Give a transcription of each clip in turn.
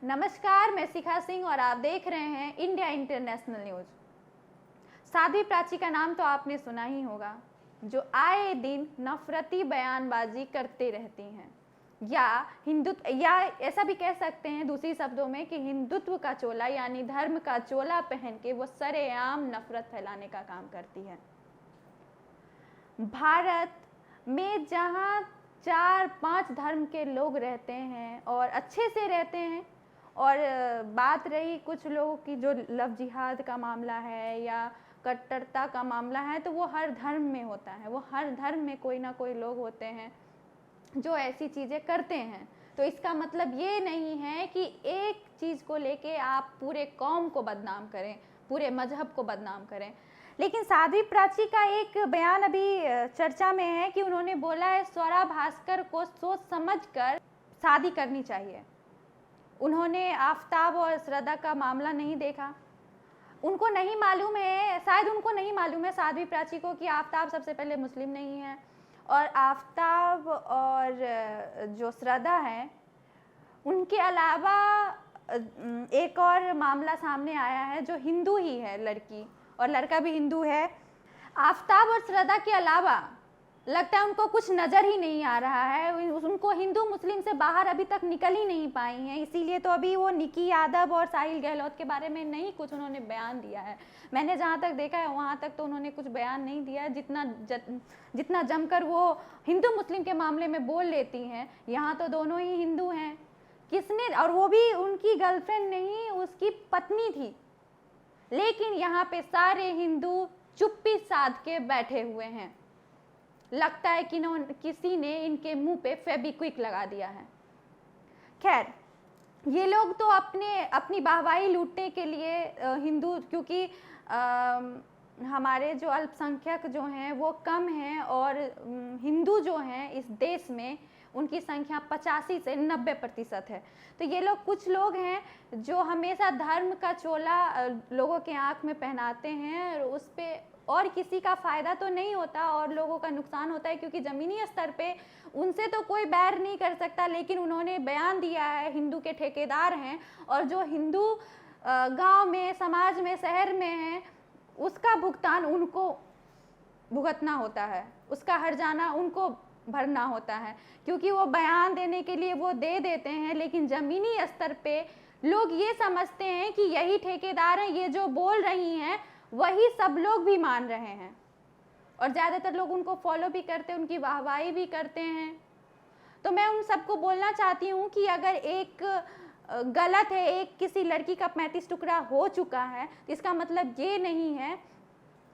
नमस्कार, मैं शिखा सिंह और आप देख रहे हैं India international news. Sadhvi Prachi का नाम तो आपने सुना ही होगा, जो आए दिन नफरती बयानबाजी करते रहती हैं, या हिंदुत्व, या ऐसा भी कह सकते हैं दूसरी शब्दों में कि हिंदुत्व का चोला यानी धर्म का चोला पहन के वो सरेआम नफरत फैलाने का काम करती है। भारत में जहाँ 4-5 धर्म के लोग रहते हैं और अच्छे से रहते हैं, और बात रही कुछ लोगों की जो लव जिहाद का मामला है या कट्टरता का मामला है, तो वो हर धर्म में होता है। वो हर धर्म में कोई ना कोई लोग होते हैं जो ऐसी चीज़ें करते हैं। तो इसका मतलब ये नहीं है कि एक चीज़ को लेके आप पूरे कौम को बदनाम करें, पूरे मजहब को बदनाम करें। लेकिन साध्वी प्राची का एक बयान अभी चर्चा में है कि उन्होंने बोला है स्वरा भास्कर को सोच समझकर शादी करनी चाहिए। उन्होंने आफताब और श्रद्धा का मामला नहीं देखा। उनको नहीं मालूम है, शायद उनको नहीं मालूम है साध्वी प्राची को कि आफताब सबसे पहले मुस्लिम नहीं है, और आफताब और जो श्रद्धा है उनके अलावा एक और मामला सामने आया है जो हिंदू ही है, लड़की और लड़का भी हिंदू है। आफताब और श्रद्धा के अलावा लगता है उनको कुछ नज़र ही नहीं आ रहा है। उनको हिंदू मुस्लिम से बाहर अभी तक निकल ही नहीं पाई हैं, इसीलिए तो अभी वो निकी यादव और साहिल गहलोत के बारे में नहीं कुछ उन्होंने बयान दिया है। मैंने जहाँ तक देखा है वहाँ तक तो उन्होंने कुछ बयान नहीं दिया है। जितना जमकर वो हिंदू मुस्लिम के मामले में बोल लेती हैं, यहाँ तो दोनों ही हिंदू हैं। किसने, और वो भी उनकी गर्लफ्रेंड नहीं, उसकी पत्नी थी। लेकिन यहाँ पे सारे हिंदू चुप्पी साध के बैठे हुए हैं। लगता है कि किसी ने इनके मुंह पे फेबिक्विक लगा दिया है। खैर, ये लोग तो अपनी वाहवाही लूटने के लिए हिंदू, क्योंकि हमारे जो अल्पसंख्यक जो हैं वो कम हैं, और हिंदू जो हैं इस देश में उनकी संख्या 85 से 90% है। तो ये लोग, कुछ लोग हैं जो हमेशा धर्म का चोला लोगों के आंख में पहनाते हैं, और उस पे और किसी का फ़ायदा तो नहीं होता और लोगों का नुकसान होता है, क्योंकि ज़मीनी स्तर पे उनसे तो कोई बैर नहीं कर सकता। लेकिन उन्होंने बयान दिया है, हिंदू के ठेकेदार हैं, और जो हिंदू गांव में, समाज में, शहर में हैं, उसका भुगतान उनको भुगतना होता है, उसका हर्जाना उनको भरना होता है, क्योंकि वो बयान देने के लिए वो दे देते हैं। लेकिन ज़मीनी स्तर पे लोग ये समझते हैं कि यही ठेकेदार हैं, ये जो बोल रही हैं वही सब लोग भी मान रहे हैं, और ज़्यादातर लोग उनको फॉलो भी करते हैं, उनकी वाहवाही भी करते हैं। तो मैं उन सबको बोलना चाहती हूँ कि अगर एक गलत है, एक किसी लड़की का 35 टुकड़ा हो चुका है, तो इसका मतलब ये नहीं है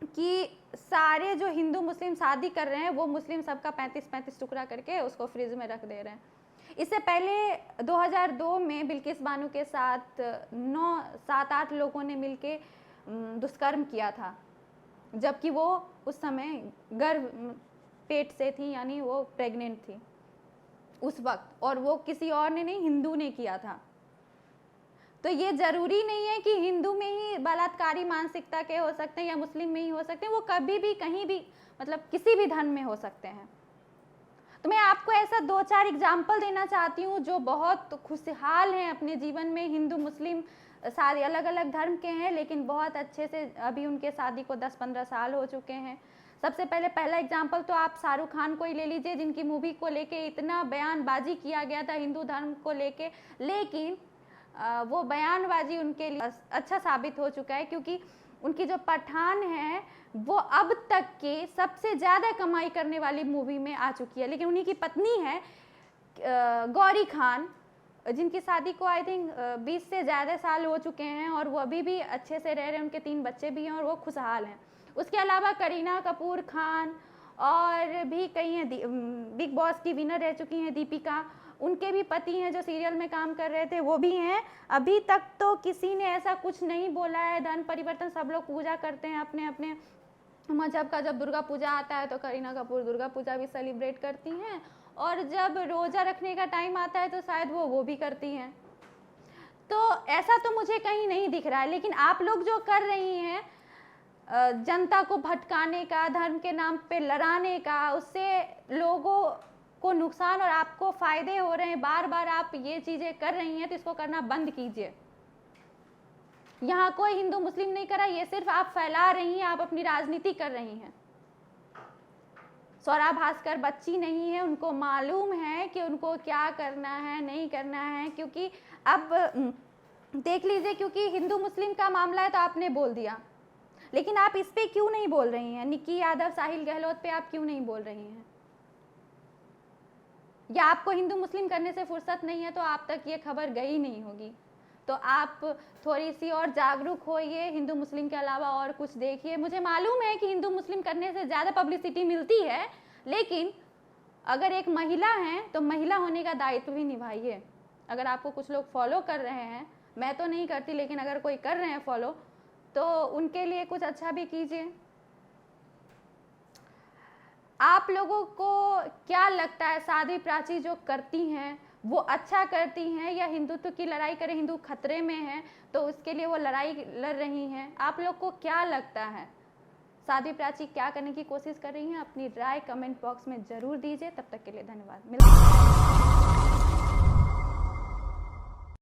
कि सारे जो हिंदू मुस्लिम शादी कर रहे हैं वो मुस्लिम सबका 35-35 टुकड़ा करके उसको फ्रिज में रख दे रहे हैं। इससे पहले 2002 में बिल्किस बानो के साथ 7-8 लोगों ने मिलके दुष्कर्म किया था, जबकि वो उस समय गर्भ पेट से थी, यानी वो प्रेग्नेंट थी उस वक्त, और वो किसी और ने नहीं, हिंदू ने किया था। तो ये ज़रूरी नहीं है कि हिंदू में ही बलात्कारी मानसिकता के हो सकते हैं या मुस्लिम में ही हो सकते हैं, वो कभी भी कहीं भी, मतलब किसी भी धर्म में हो सकते हैं। तो मैं आपको ऐसा 2-4 एग्जाम्पल देना चाहती हूँ जो बहुत खुशहाल हैं अपने जीवन में। हिंदू मुस्लिम सारे अलग अलग धर्म के हैं, लेकिन बहुत अच्छे से अभी उनके शादी को 10-15 साल हो चुके हैं। सबसे पहला एग्जाम्पल तो आप शाहरुख खान को ही ले लीजिए, जिनकी मूवी को लेके इतना बयानबाजी किया गया था हिंदू धर्म को लेके, लेकिन वो बयानबाजी उनके लिए अच्छा साबित हो चुका है, क्योंकि उनकी जो पठान है वो अब तक की सबसे ज़्यादा कमाई करने वाली मूवी में आ चुकी है। लेकिन उन्हीं की पत्नी है गौरी खान, जिनकी शादी को आई थिंक 20 से ज़्यादा साल हो चुके हैं, और वो अभी भी अच्छे से रह रहे हैं, उनके 3 बच्चे भी हैं और वो खुशहाल हैं। उसके अलावा करीना कपूर खान और भी कई हैं, बिग बॉस की विनर रह चुकी हैं दीपिका, उनके भी पति हैं जो सीरियल में काम कर रहे थे, वो भी हैं। अभी तक तो किसी ने ऐसा कुछ नहीं बोला है। धर्म परिवर्तन, सब लोग पूजा करते हैं अपने अपने मजहब का। जब दुर्गा पूजा आता है तो करीना कपूर दुर्गा पूजा भी सेलिब्रेट करती हैं, और जब रोज़ा रखने का टाइम आता है तो शायद वो भी करती हैं। तो ऐसा तो मुझे कहीं नहीं दिख रहा है। लेकिन आप लोग जो कर रही हैं जनता को भटकाने का, धर्म के नाम पे लड़ाने का, उससे लोगों को नुकसान और आपको फायदे हो रहे हैं, बार बार आप ये चीजें कर रही हैं, तो इसको करना बंद कीजिए। यहाँ कोई हिंदू मुस्लिम नहीं करा, ये सिर्फ आप फैला रही हैं, आप अपनी राजनीति कर रही हैं। स्वरा भास्कर बच्ची नहीं है, उनको मालूम है कि उनको क्या करना है नहीं करना है, क्योंकि अब देख लीजिए, क्योंकि हिंदू मुस्लिम का मामला है तो आपने बोल दिया, लेकिन आप इस पे क्यों नहीं बोल रही हैं? निक्की यादव, साहिल गहलोत पे आप क्यों नहीं बोल रही हैं? या आपको हिंदू मुस्लिम करने से फुर्सत नहीं है तो आप तक ये खबर गई नहीं होगी। तो आप थोड़ी सी और जागरूक होइए, हिंदू मुस्लिम के अलावा और कुछ देखिए। मुझे मालूम है कि हिंदू मुस्लिम करने से ज़्यादा पब्लिसिटी मिलती है, लेकिन अगर एक महिला हैं तो महिला होने का दायित्व भी निभाइए। अगर आपको कुछ लोग फॉलो कर रहे हैं, मैं तो नहीं करती, लेकिन अगर कोई कर रहे हैं फॉलो, तो उनके लिए कुछ अच्छा भी कीजिए। आप लोगों को क्या लगता है, साध्वी प्राची जो करती हैं वो अच्छा करती हैं, या हिंदुत्व की लड़ाई करें, हिंदू खतरे में हैं तो उसके लिए वो लड़ाई लड़ रही हैं? आप लोग को क्या लगता है, साध्वी प्राची क्या करने की कोशिश कर रही हैं? अपनी राय कमेंट बॉक्स में जरूर दीजिए। तब तक के लिए धन्यवाद। मिलते हैं।